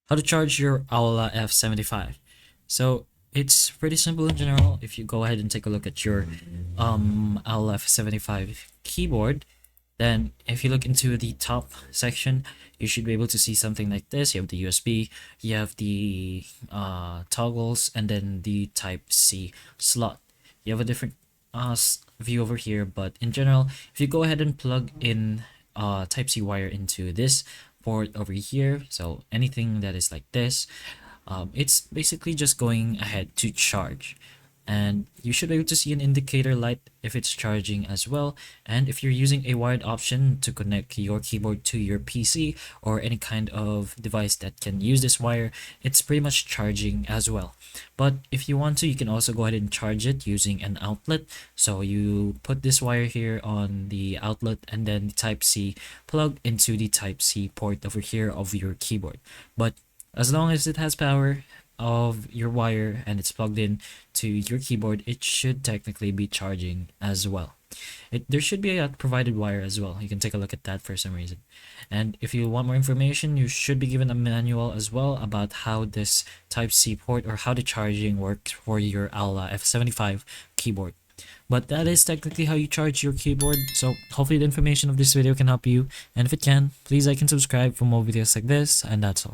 How to charge your Aula F75. So it's pretty simple in general. If you go ahead and take a look at your Aula F75 keyboard, then if you look into the top section, you should be able to see something like this. You have the USB, you have the toggles, and then the Type C slot. You have a different view over here, but in general, if you go ahead and plug in Type C wire into this port over here, so anything that is like this, it's basically just going ahead to charge, and you should be able to see an indicator light if it's charging as well. And if you're using a wired option to connect your keyboard to your PC or any kind of device that can use this wire, it's pretty much charging as well. But if you want to, you can also go ahead and charge it using an outlet. So you put this wire here on the outlet and then the Type C plug into the Type C port over here of your keyboard. But as long as it has power of your wire and it's plugged in to your keyboard, it should technically be charging as well. There should be a provided wire as well. You can take a look at that for some reason. And if you want more information, you should be given a manual as well about how this Type C port or how the charging works for your Aula F75 keyboard. But that is technically how you charge your keyboard. So hopefully the information of this video can help you, and if it can, please like and subscribe for more videos like this, and that's all.